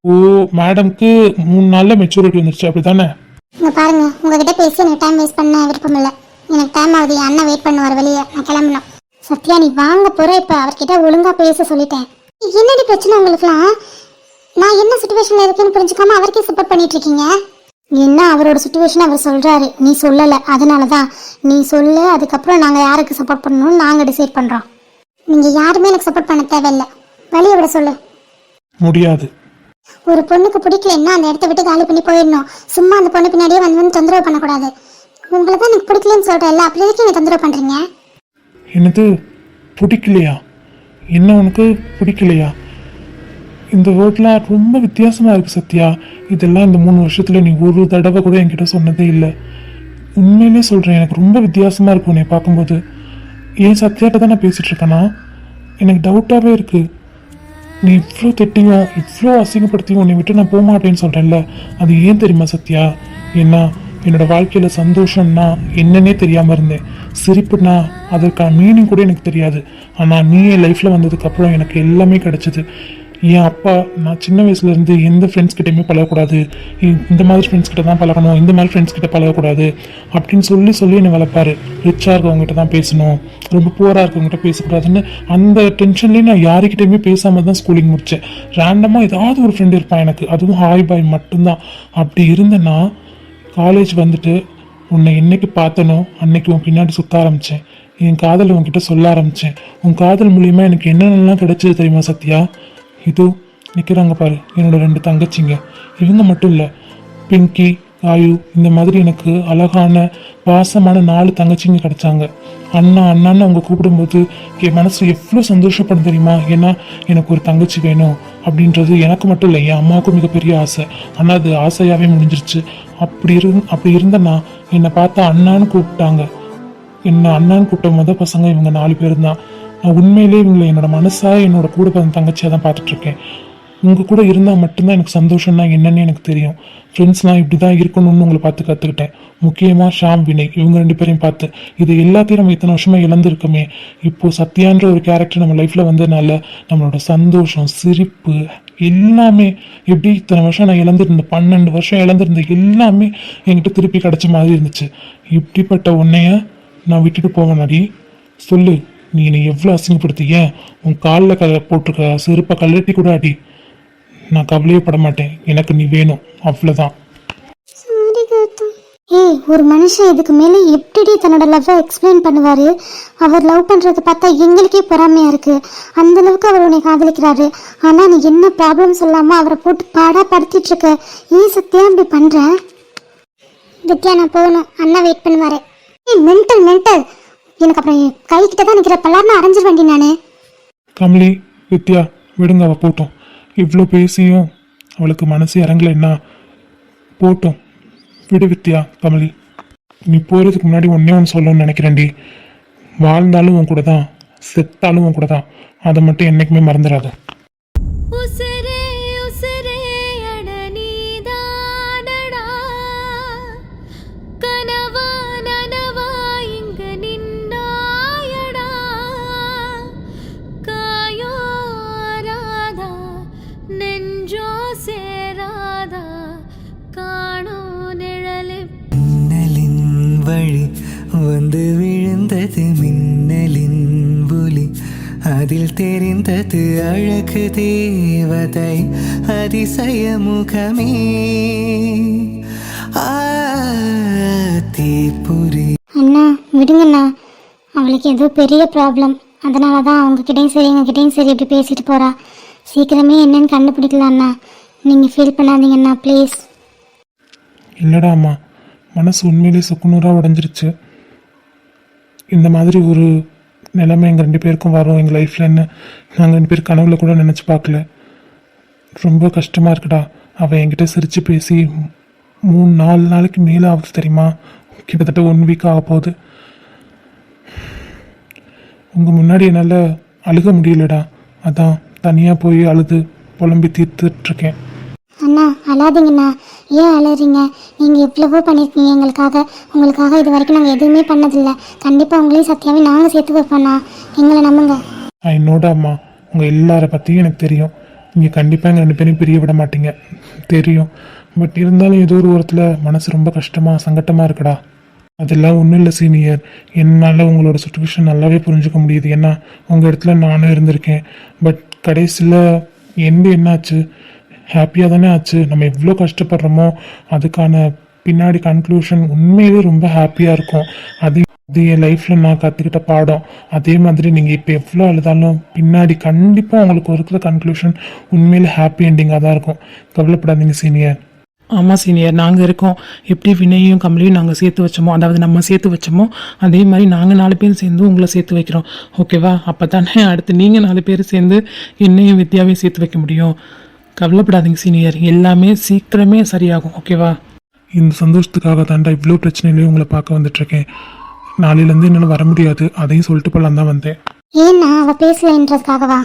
ஓ மேடம்க்கு 3 நாளில் மெச்சூரிட்டி வந்துருச்சு அப்படி தானே? இங்கே பாருங்க, உங்ககிட்ட பேசி எனக்கு டைம் வேஸ்ட் பண்ண விருப்பம் இல்லை. எனக்கு டைம் ஆகுது, என் அண்ணன் வெயிட் பண்ணுவார் வெளியே, நான் கிளம்பணும். சத்யா நீ வாங்க போற, இப்போ அவர்கிட்ட ஒழுங்கா பேச சொல்லிட்டேன். என்னடி பிரச்சனை உங்களுக்குலாம்? நான் என்ன சுச்சுவேஷன்ல இருக்கேன்னு புரிஞ்சுக்காம அவருக்கே சப்போர்ட் பண்ணிட்டு இருக்கீங்க. என்ன அவரோட சுச்சுவேஷன் அவர் சொல்றாரு, நீ சொல்லல, அதனாலதான் நீ சொல்லு. அதுக்கப்புறம் நாங்க யாருக்கு சப்போர்ட் பண்ணணும்னு நாங்க டிசைட் பண்றோம். நீங்க யாருமே எனக்கு சப்போர்ட் பண்ண தேவையில்லை, வழியை விட சொல்லு. முடியாது. ஒரு பொண்ணுக்கு பிடிக்கலன்னா அந்த இடத்த விட்டு காலி பண்ணி போயிடணும். சும்மா அந்த பொண்ணு பின்னாடியே வந்து தொந்தரவு பண்ணக்கூடாது. உங்களை தான் எனக்கு பிடிக்கலன்னு சொல்கிறேன்ல, அப்படி எதுக்கு என்ன தொந்தரவு பண்ணுறீங்க? என்னது பிடிக்கலையா? என்ன உனக்கு பிடிக்கலையா? இந்த வேர்ட்லாம் ரொம்ப வித்தியாசமாக இருக்குது சத்யா. இதெல்லாம் இந்த 3 வருஷத்தில் நீ ஒரு தடவை கூட என்கிட்ட சொன்னதே இல்லை. உண்மையிலே சொல்கிறேன், எனக்கு ரொம்ப வித்தியாசமாக இருக்கும் உன்னை பார்க்கும்போது. ஏன் சத்யாட்ட தான் நான் பேசிகிட்டு இருக்கேனா? எனக்கு டவுட்டாகவே இருக்குது. நீ இவ்வளோ திட்டியும் இவ்வளோ அசிங்கப்படுத்தியும் உன்னை விட்டு நான் போக மாட்டேன்னு சொல்கிறேன்ல, அது ஏன் தெரியுமா சத்யா? ஏன்னா என்னோட வாழ்க்கையில் சந்தோஷம்னா என்னன்னே தெரியாமல் இருந்தேன். சிரிப்புனா அதற்கான மீனிங் கூட எனக்கு தெரியாது. ஆனால் நீ என் லைஃப்பில் வந்ததுக்கப்புறம் எனக்கு எல்லாமே கிடச்சிது. என் அப்பா நான் சின்ன வயசுலேருந்து எந்த ஃப்ரெண்ட்ஸ் கிட்டேயுமே பழகக்கூடாது, இந்த மாதிரி ஃப்ரெண்ட்ஸ் கிட்ட தான் பழகணும், இந்த மாதிரி ஃப்ரெண்ட்ஸ் கிட்ட பழகக்கூடாது அப்படின்னு சொல்லி என்னை வளர்ப்பாரு. ரிச்சாக இருக்கவங்ககிட்ட தான் பேசணும், ரொம்ப புவராக இருக்கவங்ககிட்ட பேசக்கூடாதுன்னு. அந்த டென்ஷன்லேயே நான் யாருக்கிட்டையுமே பேசாமல் தான் ஸ்கூலிங் முடித்தேன். ரேண்டமாக ஏதாவது ஒரு ஃப்ரெண்டு இருப்பான் எனக்கு, அதுவும் ஹாய் பாய் மட்டும்தான். அப்படி இருந்தேன்னா காலேஜ் வந்துட்டு உன்னை என்னைக்கு பார்த்தனோ அன்னைக்கு உன் பின்னாடி சுற்ற ஆரம்பித்தேன். என் காதல் உன்கிட்ட சொல்ல ஆரம்பித்தேன். உன் காதல் மூலியமாக எனக்கு என்னென்னலாம் கிடைச்சது தெரியுமா சத்யா? இதோ நிற்கிறாங்க பாரு என்னோட 2 தங்கச்சிங்க. இவங்க மட்டும் இல்லை, பிங்கி, ஆயு, இந்த மாதிரி எனக்கு அழகான பாசமான 4 தங்கச்சிங்க கிடைச்சாங்க. அண்ணா அண்ணான்னு அவங்க கூப்பிடும்போது என் மனசு எவ்வளோ சந்தோஷப்படும் தெரியுமா? ஏன்னா எனக்கு ஒரு தங்கச்சி வேணும் அப்படின்றது எனக்கு மட்டும் இல்லை, என் அம்மாவுக்கும் மிகப்பெரிய ஆசை. ஆனால் அது ஆசையாகவே முடிஞ்சிருச்சு. அப்படி இருந்தேன்னா என்னை பார்த்தா அண்ணான்னு கூப்பிட்டாங்க. என்னை அண்ணான்னு கூப்பிட்ட மொதல் பசங்க இவங்க 4 பேர் தான். நான் உண்மையிலே இவங்களை என்னோட மனசாக என்னோட கூட பிறந்த தங்கச்சியாக தான் பார்த்துட்ருக்கேன். உங்கள் கூட இருந்தால் மட்டும்தான் எனக்கு சந்தோஷம்னா என்னன்னு எனக்கு தெரியும். ஃப்ரெண்ட்ஸ்லாம் இப்படி தான் இருக்கணும்னு உங்களை பார்த்து கற்றுக்கிட்டேன். முக்கியமாக ஷாம், வினய், இவங்க 2 பேரையும் பார்த்து. இது எல்லாத்தையும் நம்ம இத்தனை வருஷமாக இழந்திருக்கோமே. இப்போது சத்யான்ற ஒரு கேரக்டர் நம்ம லைஃப்பில் வந்ததுனால நம்மளோட சந்தோஷம், சிரிப்பு எல்லாமே எப்படி இத்தனை வருஷம் நான் இழந்திருந்தேன், 12 வருஷம் இழந்திருந்த எல்லாமே என்கிட்ட திருப்பி கிடச்ச மாதிரி இருந்துச்சு. இப்படிப்பட்ட உன்னைய நான் விட்டுட்டு போவேனாடி? சொல்லு, நீ என்னை எவ்வளோ அசிங்கப்படுத்திய? உன் காலில் போட்டிருக்க செருப்பை கல்லட்டி கூட அடி, நான் கவலையே பட மாட்டேன். எனக்கு நீ வேணும், அவ்வளோதான். ஏய், ஒரு மனுஷன் இதுக்கு மேலே எப்படி தன்னோட லவ்வை எக்ஸ்பிளைன் பண்ணுவார்? அவர் லவ் பண்ணுறதை பார்த்தா எங்களுக்கே பொறாமையாக இருக்குது. அந்தளவுக்கு அவர் உன்னை காதலிக்கிறாரு. ஆனால் நீ என்ன ப்ராப்ளம் சொல்லாமல் அவரை போட்டு பாடாக படுத்திட்டுருக்க. ஏன் சத்தியா இப்படி பண்ணுற? வித்யா நான் போகணும், அண்ணா வெயிட் பண்ணுவார். ஏய் மென்டல், எனக்கு அப்புறம் கைக்கிட்ட தான் நிற்கிற பல்லாருன்னு அரைஞ்சிட வேண்டி நான். கமலி, வித்யா விடுங்க, அவள் போட்டோம். இவ்வளோ பேசியும் அவளுக்கு மனசு இறங்கலைன்னா போட்டும் விடு வித்யா. கமலி, நீ போகிறதுக்கு முன்னாடி ஒன்றே ஒன்று சொல்லணும்னு நினைக்கிறேன்டி. வாழ்ந்தாலும் உன் கூட தான், செத்தாலும் உன் கூட தான். அதை மட்டும் என்றைக்குமே மறந்துடாத. உசுரே உசுரே அட நீதானடா, கனவா நனவா இங்கு நின்னாயடா, காயோ ஆராதா நெஞ்சோ சேராதா, காணோ நிழலில் மின்னலின் வழி வந்து விழுந்தது மின்னலின் ஒளி, அதில் தெரிந்தது அழகு தேவதை அதிசய முகமே. தீப்புரி அண்ணா விடுங்கண்ணா, அவளுக்கு ஏதோ பெரிய ப்ராப்ளம், அதனால தான் அவங்கக்கிட்டையும் சரி எங்ககிட்டையும் சரி இப்படி பேசிட்டு போகிறா. சீக்கிரமே என்னன்னு கண்டுபிடிக்கலாம்ண்ணா. நீங்கள் ஃபீல் பண்ணாதீங்கண்ணா ப்ளீஸ். இல்லடா அம்மா, மனசு உண்மையிலே சுக்குநூறாக உடஞ்சிருச்சு. இந்த மாதிரி ஒரு நிலைமை எங்கள் 2 பேருக்கும் வரும் எங்கள் லைஃப்லன்னு நாங்கள் 2 பேர் கனவுல கூட நினச்சி பார்க்கல. ரொம்ப கஷ்டமாக இருக்குடா. அவள் என்கிட்ட சிரித்து பேசி 3-4 நாளைக்கு மேலே ஆகுது தெரியுமா? கிட்டத்தட்ட 1 வீக் ஆக போகுது. உங்கள் முன்னாடி என்னால் அழுக முடியலடா. அதான் தனியாக போய் அழுது புலம்பி தீர்த்துட்ருக்கேன். அண்ணா அழாதீங்கண்ணா, ஏன் அழறீங்க? நீங்கள் எவ்வளவோ பண்ணியிருக்கீங்க எங்களுக்காக. உங்களுக்காக இது வரைக்கும் நாங்கள் எதுவுமே பண்ணதில்லை. கண்டிப்பாக உங்களையும் சத்தியாவே நாங்கள் சேர்த்து வைப்போண்ணா, எங்களை நம்புங்க. என்னோட அம்மா, உங்கள் எல்லாரை பற்றியும் எனக்கு தெரியும். நீங்கள் கண்டிப்பாக எங்கள் 2 பேரையும் பிரிய விட மாட்டீங்க தெரியும். பட் இருந்தாலும் ஏதோ ஒரு ஓரத்தில் மனசு ரொம்ப கஷ்டமாக சங்கட்டமாக இருக்குடா. அதெல்லாம் ஒன்றும் இல்லை சீனியர், என்னால் உங்களோட சுச்சுவேஷன் நல்லாவே புரிஞ்சுக்க முடியுது. ஏன்னா உங்கள் இடத்துல நானும் இருந்திருக்கேன். பட் கடைசியில் என்னாச்சு? ஹாப்பியாக தானே ஆச்சு. நம்ம எவ்வளோ கஷ்டப்படுறோமோ அதுக்கான பின்னாடி கன்க்ளூஷன் உண்மையிலே ரொம்ப ஹாப்பியாக இருக்கும். அது என் லைஃப்பில் நான் கற்றுக்கிட்ட பாடம். அதே மாதிரி நீங்கள் இப்போ எவ்வளோ அழுதாலும் பின்னாடி கண்டிப்பாக உங்களுக்கு இருக்கிற கன்க்ளூஷன் உண்மையிலே ஹாப்பி எண்டிங்காக தான் இருக்கும். கவலைப்படாதீங்க சீனியர். ஆமாம் சீனியர், நாங்கள் இருக்கோம். எப்படி வினையும் கமலையும் நாங்கள் சேர்த்து வச்சோமோ, அதாவது நம்ம சேர்த்து வச்சோமோ, அதே மாதிரி நாங்கள் 4 பேர் சேர்ந்து உங்களை சேர்த்து வைக்கிறோம். ஓகேவா? அப்போ தானே அடுத்து நீங்கள் 4 பேர் சேர்ந்து என்னையும் வித்யாவையும் சேர்த்து வைக்க முடியும். கவலைப்படாதீங்க சீனியர், எல்லாமே சீக்கிரமே சரியாகும். ஓகேவா? இந்த சந்தோஷத்துக்காக தாண்டா இவ்வளோ பிரச்சனையிலையும் உங்களை பார்க்க வந்துட்டுருக்கேன். நாளையிலேருந்து என்னால் வர முடியாது, அதையும் சொல்லிட்டு போகலாம் தான் வந்தேன். ஏண்ணா அவள் பேசலைன்றதுக்காகவா?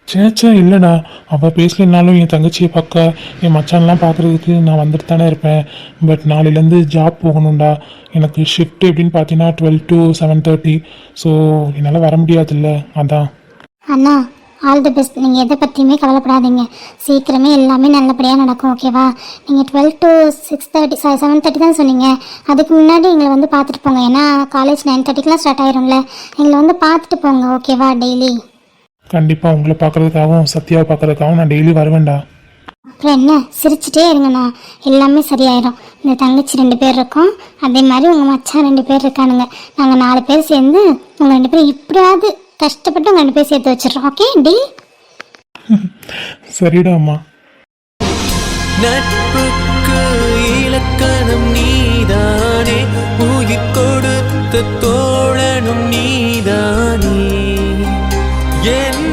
சேச்சா இல்லைடா, அவள் பேசலைன்னாலும் என் தங்கச்சியை பார்க்க என் மச்சான்லாம் பார்க்குறதுக்கு நான் வந்துட்டு தானே இருப்பேன். பட் நாளையிலேருந்து ஜாப் போகணும்டா. எனக்கு ஷிஃப்ட் எப்படின்னு பார்த்தீங்கன்னா 12 to 7:30. ஸோ என்னால் வர முடியாதுல்ல, அதான். அண்ணா ஆல் தி பெஸ்ட். நீங்கள் எதை பற்றியுமே கவலைப்படாதீங்க. சீக்கிரமே எல்லாமே நல்லபடியாக நடக்கும். ஓகேவா? நீங்கள் 12 to 6:30 7:30 தான் சொன்னீங்க. அதுக்கு முன்னாடி எங்களை வந்து பார்த்துட்டு போங்க. ஏன்னா காலேஜ் 9:30க்குலாம் ஸ்டார்ட் ஆயிரும்ல. எங்களை வந்து பார்த்துட்டு போங்க. ஓகேவா? டெய்லி கண்டிப்பாக உங்களை பார்க்குறதுக்காகவும் சத்யாவை பார்க்குறதுக்காகவும் நான் டெய்லி வருவேன்டா. அப்புறம் என்ன, சிரிச்சிட்டே இருங்கண்ணா, எல்லாமே சரியாயிடும். இந்த தங்கச்சி 2 பேர் இருக்கோம், அதே மாதிரி உங்கள் மச்சான் 2 பேர் இருக்கானுங்க. நாங்கள் 4 பேர் சேர்ந்து உங்கள் 2 பேரும் எப்படியாவது கஷ்டப்பட்டு உங்கள் 2 பேர் சேர்த்து வச்சிடறோம். Okay deal? சரிடா அம்மா. நட்புக்கு இலக்கணம் நீதானே, உயிர் கொடுத்த தோழனும் நீதானே. என்